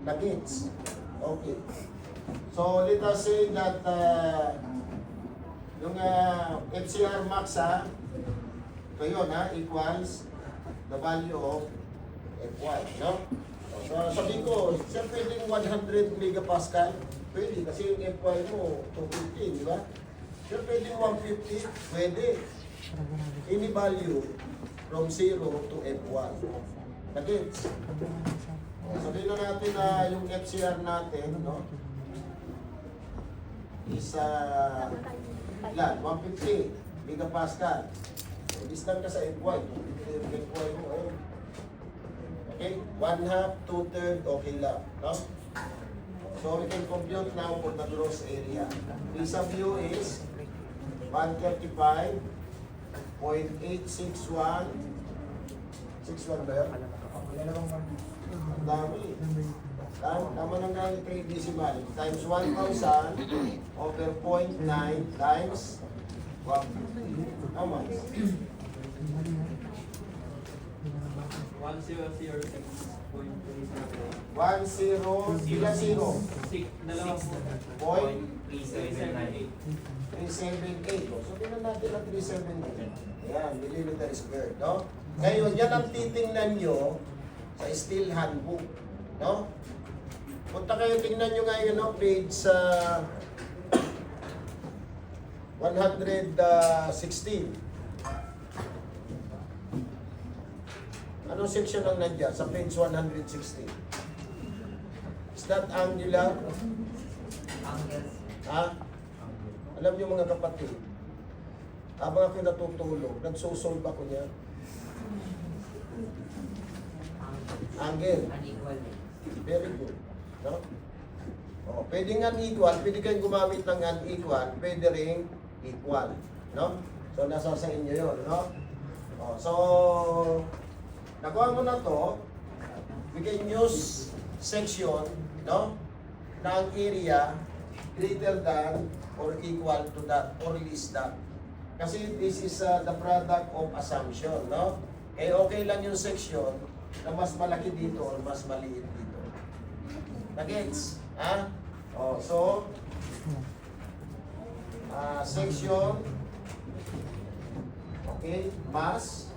Nag-gets? Okay. So, let us say that yung FCR max ito yun equals the value of F1, no? So, sabi ko, siya pwedeng 100 megapascal. Pwede, kasi yung F1 mo, 250, di ba? Siya pwedeng 150, pwede. Any value from 0 to F1. Nag-gets? Sabihin na natin na yung FCR natin, no? Is, ilan? 150 megapascal. So, distant ka sa F1. Yung F1 mo, ayun. Okay? 1/2, 2/3, okay lang. No? So, we can compute now for the gross area. This of view is 135.861. 61 ba yun? Ang dami. Tama lang nga yung 3 decimal. Times 1,000 over 0.9 times 150. How much? 10, ilan zero? 378. So, tingnan natin ang 378. Ayan, millimeter squared, no? Ngayon, yan ang titingnan nyo sa steel handbook, no? Punta kayo, tingnan nyo ngayon, no? Page 116. Anong section ang nandiyan sa page 116? Is that angular? Ha? Alam niyo mga kapatid, habang ako natutulog, nagsosolve ako niya. Angle. Very good. No? Oh, pwedeng unequal, pwede kayong gumamit ng unequal, pwede ring equal. No? So, nasa sa inyo yun. No? Oh, so, nakuha mo na to, we can use section, no? Na ang area greater than or equal to that or less that. Kasi this is the product of assumption, no? Eh okay lang yung section na mas malaki dito or mas maliit dito. Nagets? Ha? Oh, so section, okay, mass,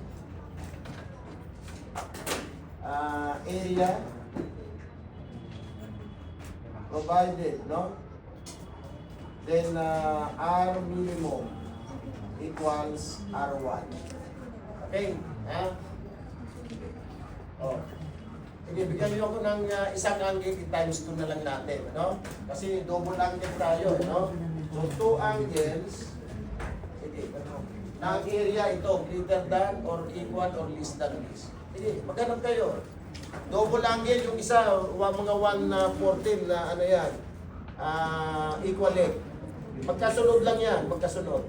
area provided, no? Then R minimum equals R1. Okay? Ha? Oh. Sige, bigyan niyo ako ng isang angle times 2 na lang natin, no? Kasi double angle tayo, no? So 2 angles. Sige, na ang area ito greater than or equal or less than this. Sige, maghanap kayo. Double angle yung isa, mga 1/14 na ano yan, equal length. Magkasunod lang yan, magkasunod.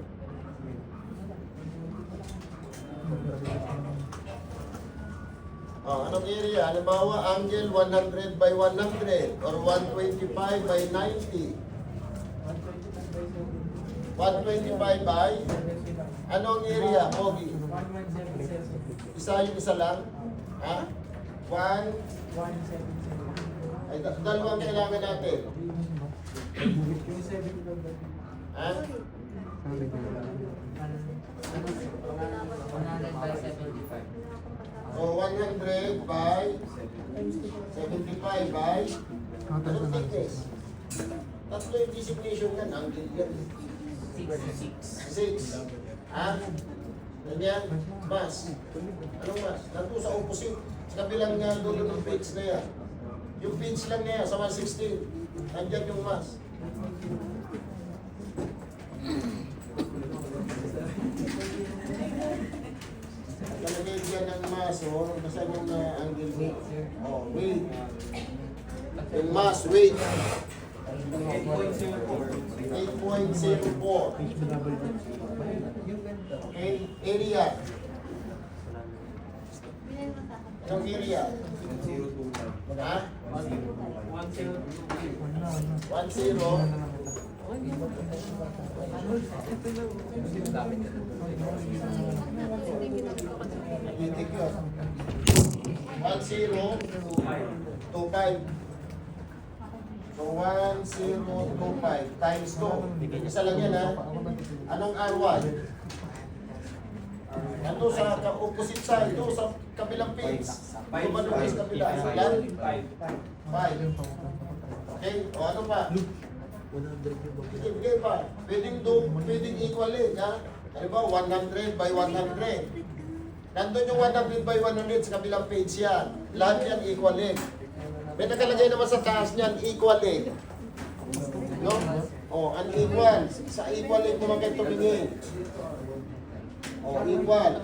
Anong area? Halimbawa, angle 100 by 100 or 125 by 90. 125 by anong area, Pogi? Isa yung isa lang? Ha? 1 ay dalawang kailangan natin. Ha? 100 by 75. So 100 by 75 by anong thickness? Tatlo yung designation yan, angle yan. 6. Ha? Ganyan? Mass. Anong mass? Nandun sa opposite. Sa kabilang dulo ng page na yan. Yung page lang na yan, sa 116. Nandyan yung mass. Talagay dyan ng mass, oh. Nasaan yung angle mo? Oh, weight. Yung mass, weight. 8.04. Okay, area. Anong area? Ha? 10. 10. 10. 25. So 1025 times 2. Isa lang yan ha. Anong R1? Ito sa opposite side, ito sa kabilang page. Ito ba doon sa kabila? Yan? 5. Okay, o ano pa? Bigay pa. Pwedeng equal eh, ha? Ano ba? 100 by 100. Nandun yung 100 by 100 sa kabilang page yan. Lahat yan equal eh. May nakalagay naman sa taas niyan, equal eh. No? O, unequal. Sa equal eh, kung kayo tumingin. O, equal.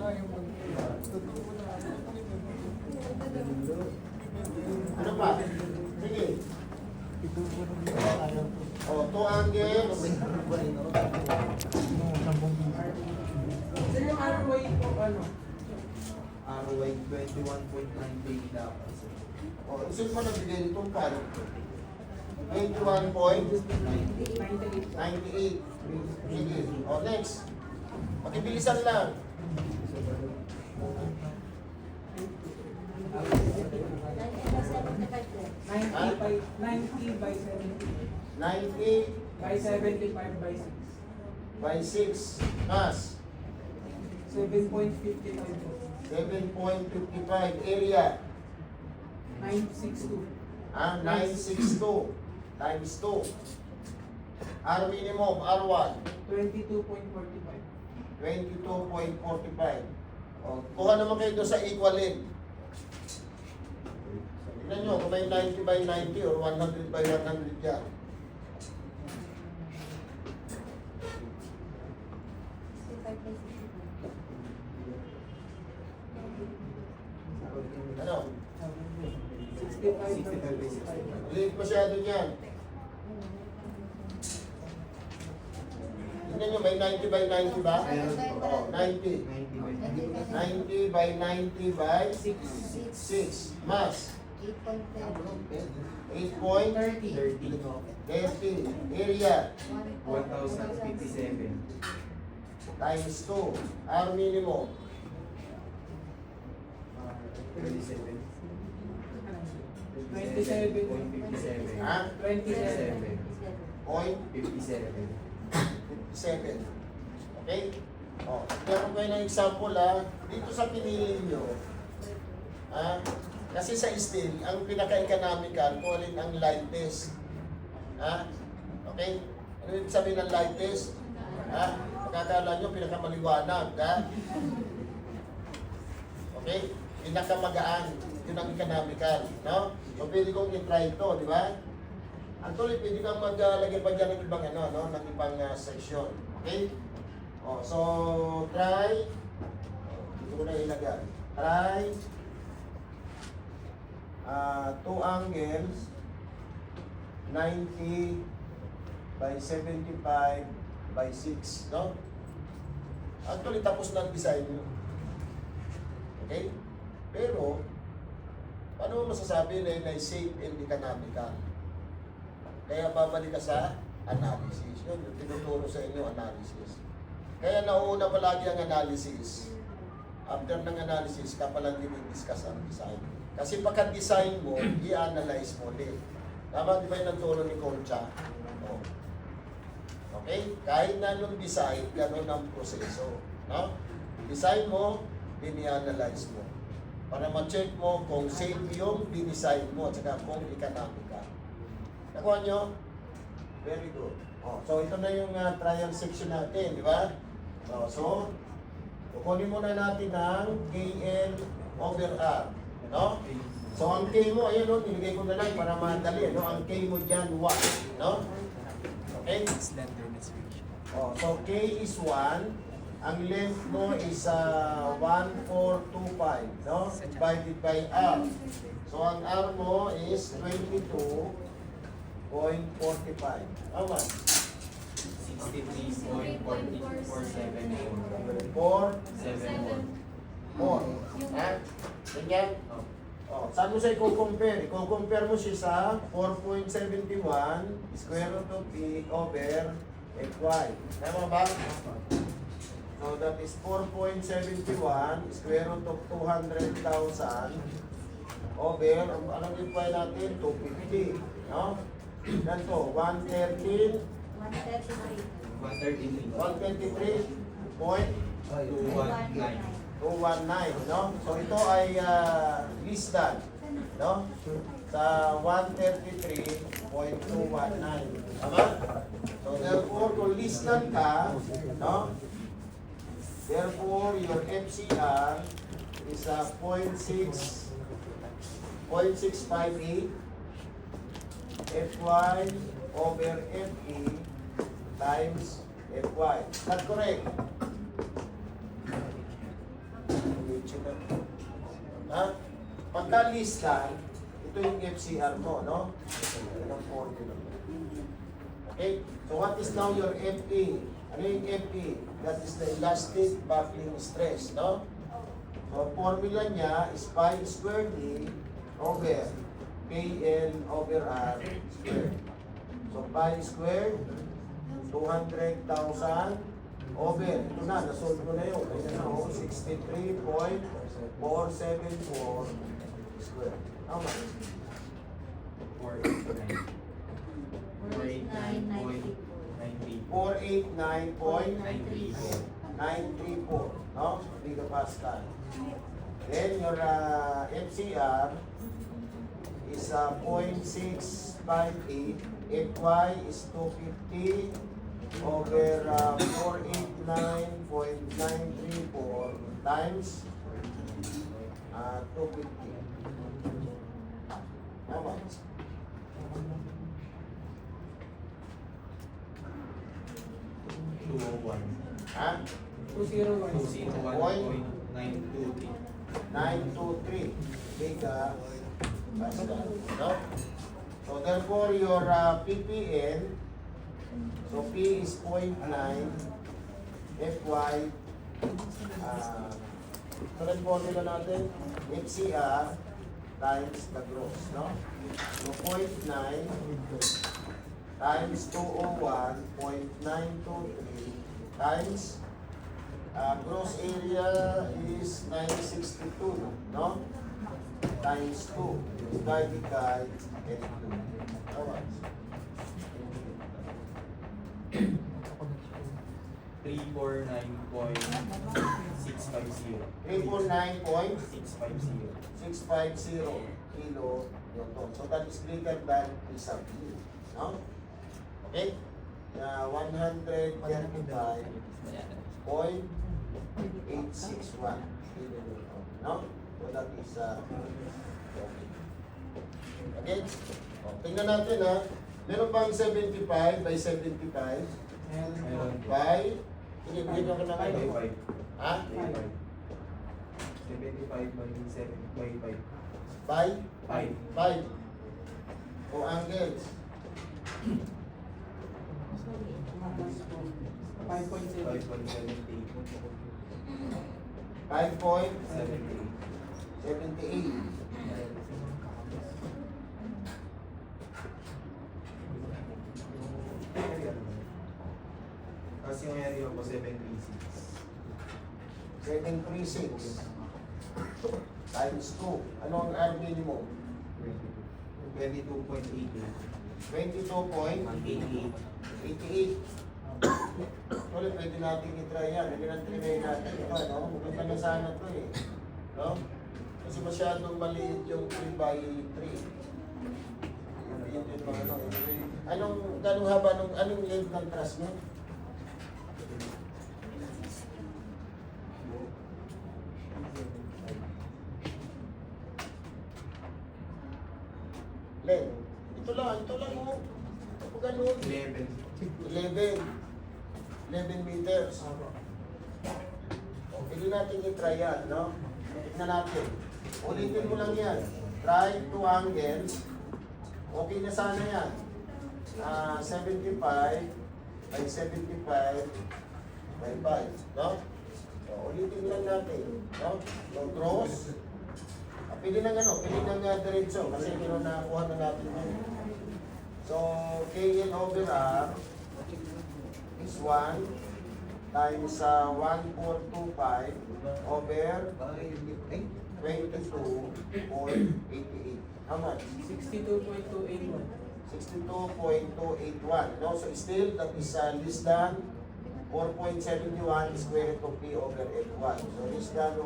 Ano pa? Sige. O, 2 angles. Sir, yung ROI po, ano? ROI 21.9 dapat. O, isin mo nagbigay nitong pan. 21.98. 98. Sige. O, next. Pakibilisan lang. 90 by 70. 90 By 75 by 6. by 6. Mas. 7.55 po. 7.55 area. 962. 962 times 2. R minimum, R1. 22.45. 22.45. O, kuha naman kayo doon sa equaling. Tignan nyo, kung may 90 by 90 or 100 by 100 yan. Ano? 65 by 65. Liit masyado yan. Tignan nyo, may 90 by 90 ba? O, 90. 90 by 90 by 6. Mas. 8.30. 30. Area. 1,057. Times 2. R minimum. 37. 97. Ha? 27. Point 57. 57. Okay? O, meron kayo ng example ha. Dito sa pinili nyo, kasi sa steel, ang pinaka-economical, kung alin ang lightest. Okay? Ano yung sabihin ng lightest? Magkakala nyo, pinakamaliwanag. Okay? Pinakamagaan. Yun ang economical. No? So, pwede kong i-try ito, di ba? Actually, pwede kang maglagay pa dyan ng ibang, ng ibang section. Okay? O, so, try. Dito ko na ilagay. Try. 2 angles 90 by 75 by 6, no? Actually, tapos na ang design nyo. Okay? Pero, paano mo masasabi na yun ay safe and economical? Kaya babalik ka sa analysis. Yun, yung tinuturo sa inyo, analysis. Kaya nauuna palagi ang analysis. After ng analysis, ka palang dinidiscuss ang design. Kasi pagka-design mo, i-analyze mo ulit. Tama, di ba yung nagturo ni Concha? No. Okay? Kahit na nung design, gano'n ang proseso. No? Design mo, din-i-analyze mo. Para ma-check mo kung safe yung dinesign mo at saka kung economic ka. Nakuha nyo? Very good. So, ito na yung trial section natin, di ba? So, kukunin muna natin ang KN over R. No? So, ang K mo, ayun, no? Nilagay ko na lang para madali. No? Ang K mo dyan, 1. No? Okay? So, K is 1. Ang length mo is 1425. No? Divided by R. So, ang R mo is 22.45. How much? 63.474. 4. Ha? Ganyan? Saan mo siya i-compare? I-compare mo siya sa 4.71 square root of P over FY. Tama ba? So that is 4.71 square root of 200,000 over, anong FY natin? 250. No? Ganito, 113, 133. 123.219, 219. no? So ito ay list done, no? Sa 133.219. Tama? So therefore, kung list done ka, no? Therefore, your FCR is 0.658 FY over FE times FY. Is that correct? Ha? Pagka-listan, ito yung FCR mo, no? Anong formula? Okay? So what is now your FE? Ano yung FE? That is the elastic buckling stress, no? So formula niya is pi squared D over KL over R squared. So pi squared, 200,000 over. Ito na, nasolve ko na yun. Ayan na, 63.474 square. How much? 489. 489.934, no? Gigapascal. Then your FCR is 0.658. FY is 250 over 489.934 times 250. How much? Ha? 201.923. 923 Giga Pascal, no? So therefore your PPN, so P is 0.9 FY so rin formula natin FCR times the gross, no? So 0.9 times 201.923 times gross area is 962, no? Times 2 divided by N2. How much? 349.650. 349.650 650. kilo Newton. So that is greater than isang kilo, no? Okay? 135.861 kilo Newton, no? So that is okay. Okay? O, tingnan natin ha. Meron bang 75 by 75 Meron. by bigyan ko na kayo. 5. Ha? 75 by 7 by By 5. 5. O angles. 5.78. 5.78. Kasi yung area ko 736. 736 times 2. Ano ang R minimum? 22.88. 22.88. 88. Ulit, pwede natin i-try yan. Pwede natin i-try natin. Ito, no? Maganda na sana ito eh. No? Kasi masyadong maliit yung 3 by 3. Yun yung mga ano. Ganong haba, anong length ng truss mo? Length. Ito lang oh. Kapag ganun. 11. 11 meters. O, pwede natin i-try yan, no? Tignan natin. Ulitin mo lang yan. Try 2 angles. Okay na sana yan. 75 by 75 by 5, no? So, ulitin lang natin, no? So, cross. Pwede lang diretso kasi meron na nakuha na natin yun. So, KN over R is 1 times 1425 over 22.88. How much? 62.281. 62.281. No? So still, that is less than 4.71 square root of P over F1. So less than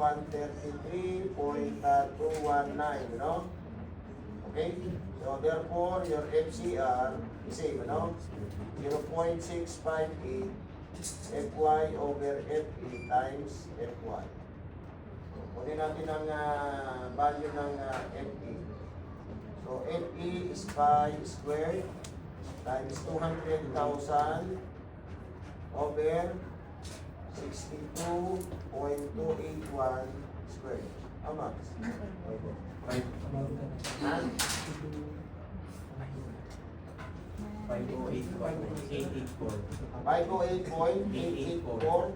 133.219, no? Okay? So therefore, your FCR is same, no? 0.658 Fy over Fe times Fy. So, kunin natin ang value ng Fe. So, Fe is pi squared times 200,000 over 62.281 squared. How much? Ha? 508.884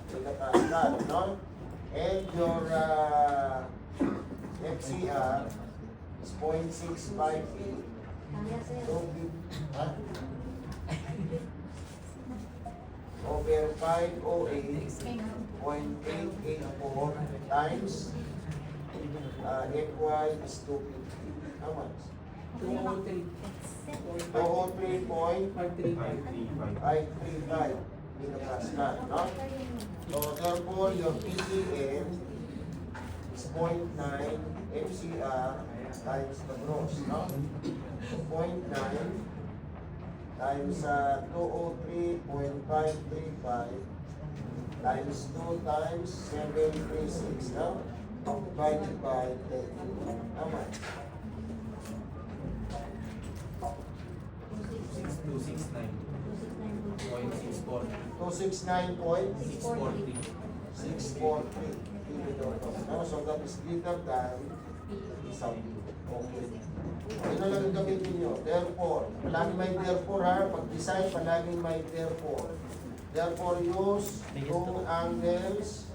megapascal, no? And your FCR is 0.658. So, ha? Over 508.884 times FY is 250. How much? 203.535 megapascal, no? So therefore, your PPM is 0.9 FCR times the gross, no? So 0.9 times 203.535 times 2 times 736, no? Divided by 10. How much? 269.643. No? So that is greater than isang. Okay. Yun na lang ang gamitin nyo. Therefore, palaging may therefore ha. Pag-design, palaging may therefore. Therefore, use two angles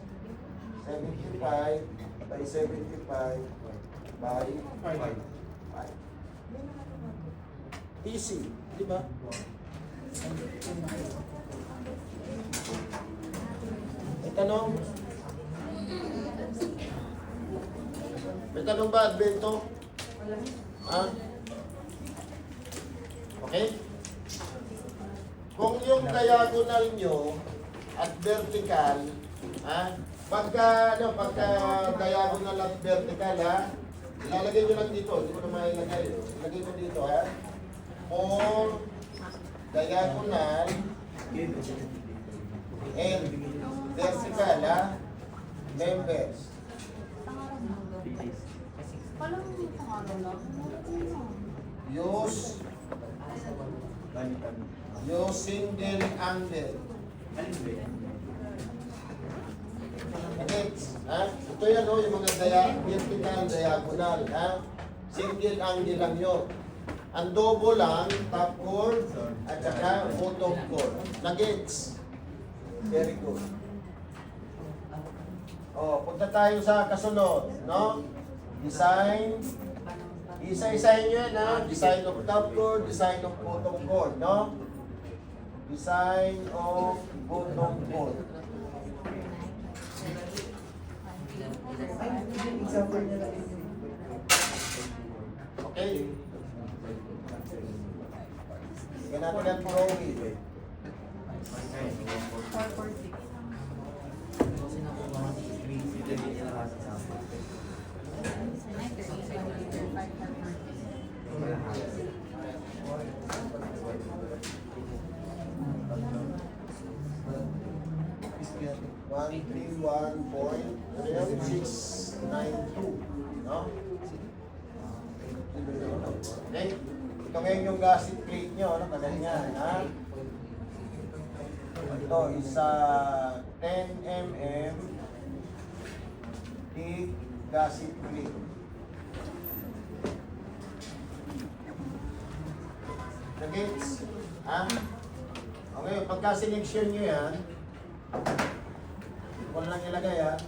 75 by 75 by 5. Easy, di ba? May tanong? May tanong ba, Advento? Ha? Okay? Kung yung diagonal nyo at vertical, ha? Pagka diagonal at vertical, ha? Ilalagay nyo lang dito, hindi ko na mailagay. Ilagay mo dito, ha? For diagonal and vertical, ha? Members. Use single angle. Next, ha? Ito yan, no, yung mga vertical, diagonal, ha? Single angle lang yun. Ang double lang, top chord, at saka bottom chord. Nagets. Very good. Oh, punta tayo sa kasunod, no? Design. Isa-isahin nyo yan, ha? Design of top chord, design of bottom chord, no? Design of bottom chord. Okay? Sige natin ang drawing. One, 131.692, no? Okay? Ito ngayon yung gasket plate nyo, ano? Kaganyan, ha? Ito is 10 mm thick gasket plate. The gates, ha? Okay, pagka selection nyo yan, wala lang ilagay, ha?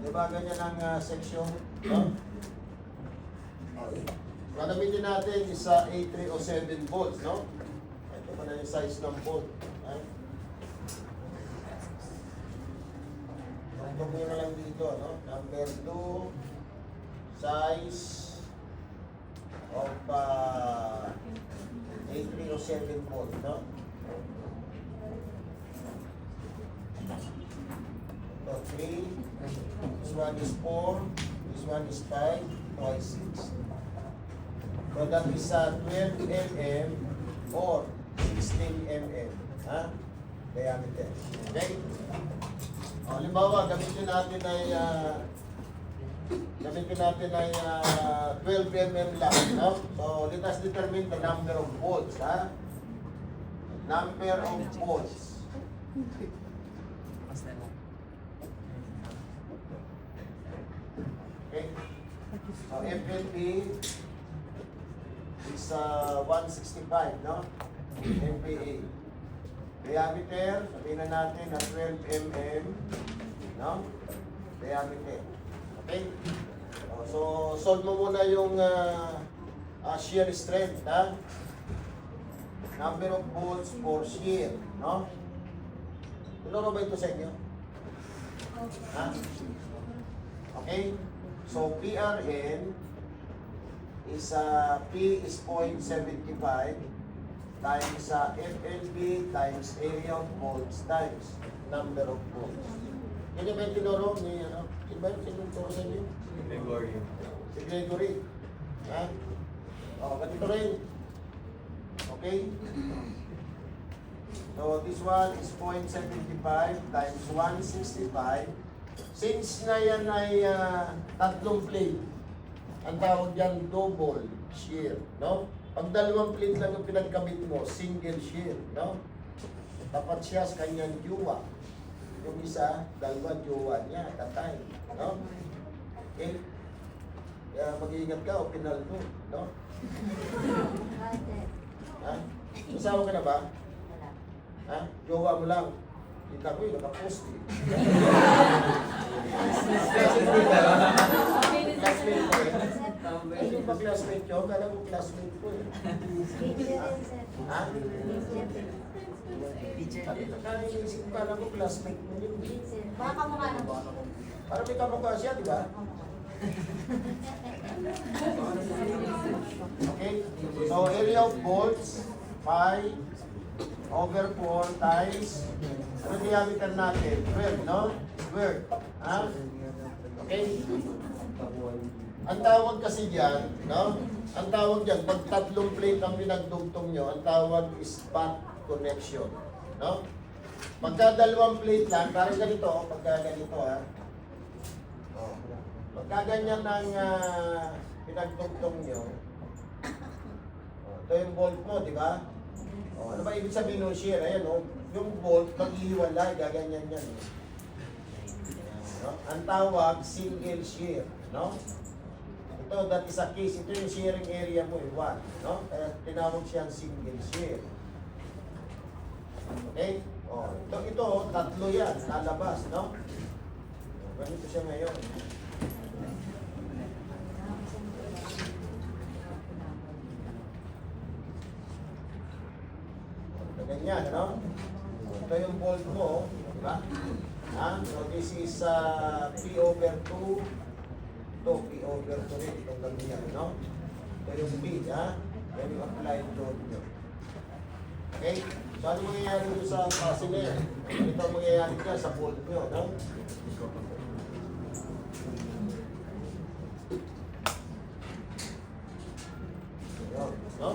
Diba ganyan ang section? No? Okay. Gagamitin natin is 8, 3 o 7 volts, no? Ito pa na yung size ng bolt. Okay? Tugtog nyo na lang dito, no? Number 2, size of 8 or 7 volt, no? So 3, this one is 4, this one is 5, twice 6. So that is 12 mm or 16 mm, ha? Diameter. Okay? O, halimbawa, gamitin natin ay 12 mm lang, no? So, let us determine the number of volts, ha? Number of volts. Okay? So, FLP is 165, no? MPa. Diameter, sabihin na natin na 12 mm, no? Diameter. Okay? So, solve mo muna yung shear strength, ha? Number of volts for shear, no? Tinuro ba ito sa inyo? Ha? Okay? So, PRN is P is 0.75 times FLB times area of volts times number of volts. Yan yung may tinuro ni, ano? Sino ba yung tinuro sa inyo? Gregorio. Si Gregory. Ha? O, ganito rin. Okay? So, this one is 0.75 times 165. Since na yan ay tatlong plate, ang tawag dyan double shear, no? Pag dalawang plate lang yung pinagkabit mo, single shear, no? Tapat siya sa kanyang jowa. Yung isa, dalawa jowa niya, tatay, no? Okay? Kaya mag-iingat ka o pinal mo, no? Ha? Masawa ka na ba? Ha? Jowa mo lang. Kita ko yung nakapost eh. Classmate ko eh. Ay, yung ba classmate nyo? Kala ko classmate ko eh. Ha? Kala inisip ko, kala ko classmate mo yun. Baka kamukha na po. Parang may kamukha siya, di ba? Okay? So, area of volts, pi over 4 times, ano diameter natin? 12, no? 12. Ha? Okay? Ang tawag kasi dyan, no? Ang tawag dyan, pag tatlong plate ang pinagdugtong nyo, ang tawag is back connection. No? Pagka dalawang plate lang, parang ganito, pagka ganito, ha? Oh. Pagka ganyan ang pinagdugtong nyo, oh, ito yung volt mo, di ba? Oh, ano ba ibig sabihin ng shear? Ayan, oh, yung volt, mag-ihiwalay, gaganyan yan. No? Ang tawag, single shear, no? Ito, that is a case. Ito yung shearing area mo, 1, no? Kaya tinawag siyang single shear. Okay? Oh, ito, tatlo yan, lalabas, no? Ganito siya ngayon. Ganyan, ano? Ito yung volt mo, di ba? Ha? So this is P over 2. Ito, P over 2 rin. Itong ganyan, no? Ito yung B, ha? Yan yung applied load nyo. Okay? So ano mangyayari nyo sa fascinator? Ito ang mangyayari dyan sa volt nyo, no? Ayan, no?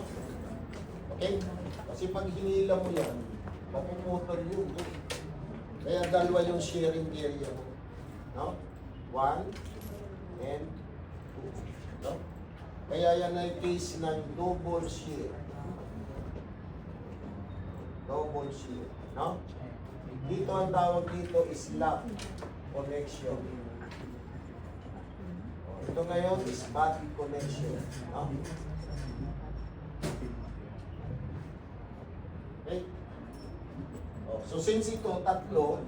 Okay? Kasi pag hinila mo yan, mapuputol yun. Kaya dalawa yung sharing area mo. No? 1 and 2. No? Kaya yan ay case ng double shear. Double shear. No? Dito ang tawag dito is lap connection. Ito ngayon is body connection. No? Okay? Oh, so since ito, tatlo,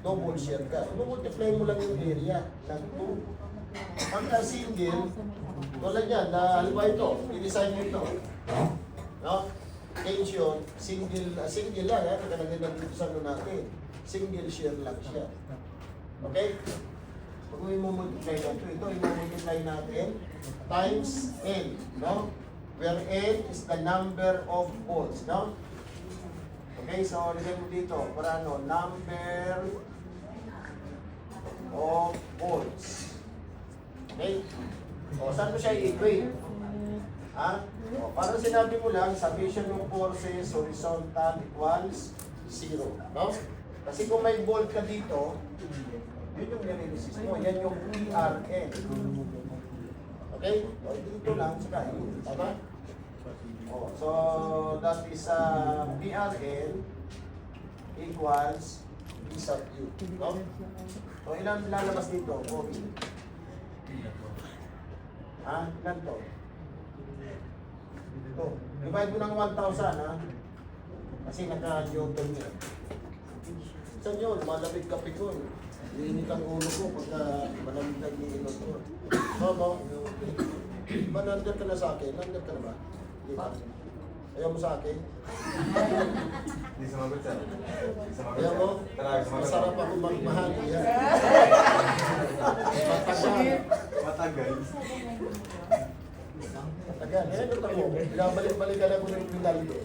double share ka. So, multiply mo lang yung area ng 2. Pagka single, tulad yan, na halimbawa ito, i-design mo ito. No? Tension, single lang, nakalagay lang dito sa ano natin. Single share lang siya. Okay? Pag i-multiply natin, ito i-multiply natin times N, no? Where N is the number of volts, no? Okay, so lagyan mo dito, para ano, number of volts. Okay? O, saan mo siya i-equate? Ha? O, parang sinabi mo lang, summation ng forces horizontal equals 0, no? Kasi kung may volt ka dito, yun yung nire-resist mo. Yan yung PRN. Okay? O, dito lang, saka yun. Tama? O, so, that is PRN equals P sub U. No? So, ilan lalabas dito? Okay. Ha? Ilan to? Ito. Divide mo ng 1,000, ha? Kasi naka-Newton niya. Saan yun? Malamig kape ko. Iinit ang ulo ko pagka malamig na iniinom ko. Mama, ba nandyan ka na sa akin? Nandyan ka na ba? Hindi ba? Ayaw mo sa akin? Hindi sumagot sir. Hindi sumagot Ayaw mo? sir. Tara, sumagot. Masarap ako magmahal. Yan. Matagal. Matagal. Matagal. Eh, ano mo? Pinabalik-balikan ako ng Pinaldo.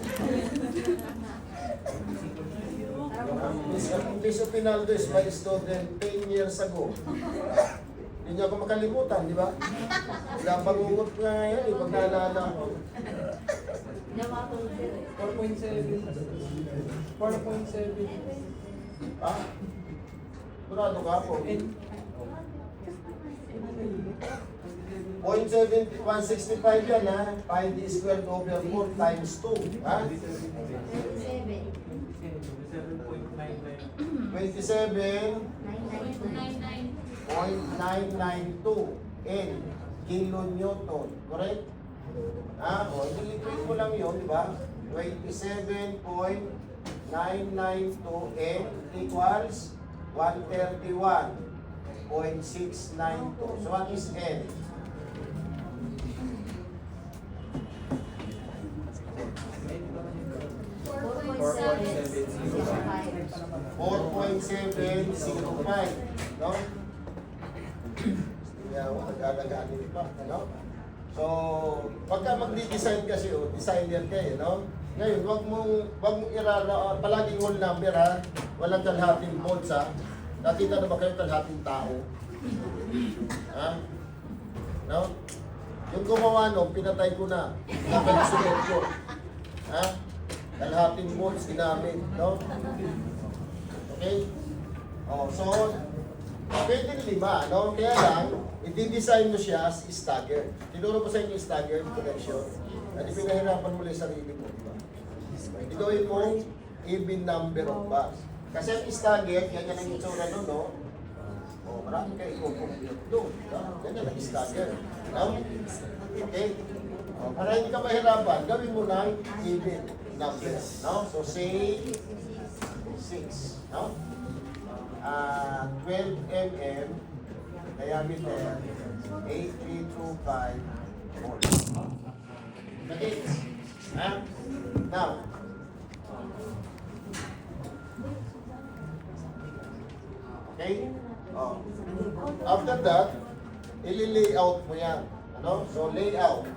Miss Pinaldo is my student 10 years ago. Hindi niya ako makalimutan, di ba? Napangungot nga yan, eh, pag naalala ko. 4.7. 4.7. Ha? Kurado ka po. 0.165 yan ha. Pi d squared over 4 times 2. Ha? 27.992 N kilonewton. Correct? Ha? O, i-equate mo lang yun, di ba? 27.992 N equals 131.692. So, what is N? Four 4.705, no? Kaya ako nag-alagaan nito pa, no? So, pagka magdi-design kasi, designer kayo, no? Ngayon, wag mong palaging whole number, ha? Walang kalhating volts, ha? Nakita na ba kayo kalhating tao? Ha? No? Yung gumawa no, pinatay ko na. Nakalisunod ko. Ha? Kalhating volts ginamit, no? Okay? Oh, so, pwede 5, no? Kaya lang, i-design mo siya as stagger. Tinuro ko sa inyo yung stagger connection. At pinahirapan mo lang yung sarili mo, di ba? Gawin mo even number of bars. Kasi ang stagger, yan ang itsura nun, no? Oh, marami kayo i-compute doon. No? Ganyan ang stagger. No? Okay? Oh, para hindi ka mahirapan, gawin mo ng even number. No? So, say 6. No? 12 mm diameter 8325 volts. Okay? Ha? Now, okay? Oh. After that, ili-layout mo yan. Ano? So, layout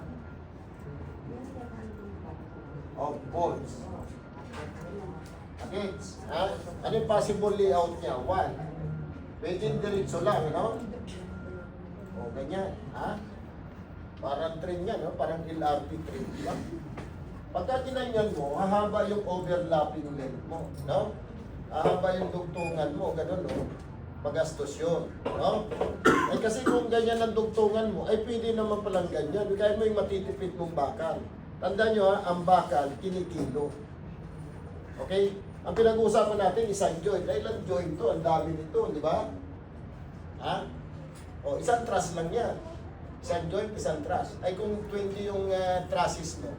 of volts. Okay? Ha? Ano yung possible layout niya? 1. Pwede diretso lang, ano? O, ganyan. Ha? Parang train yan, no? Parang LRT train, di ba? Pagka kinanyan mo, hahaba yung overlapping length mo, no? Hahaba yung dugtungan mo, ganun, no? Magastos yun, no? Eh kasi kung ganyan ang dugtungan mo, ay pwede naman palang ganyan. Kaya mo yung matitipid mong bakal. Tandaan nyo, ha? Ang bakal, kinikilo. Okay? Ang pinag-uusapan natin, isang joint. Ay, ilang joint to? Ang dami nito, di ba? Ha? O, isang truss lang yan. Isang joint, isang truss. Ay, kung 20 yung trusses mo,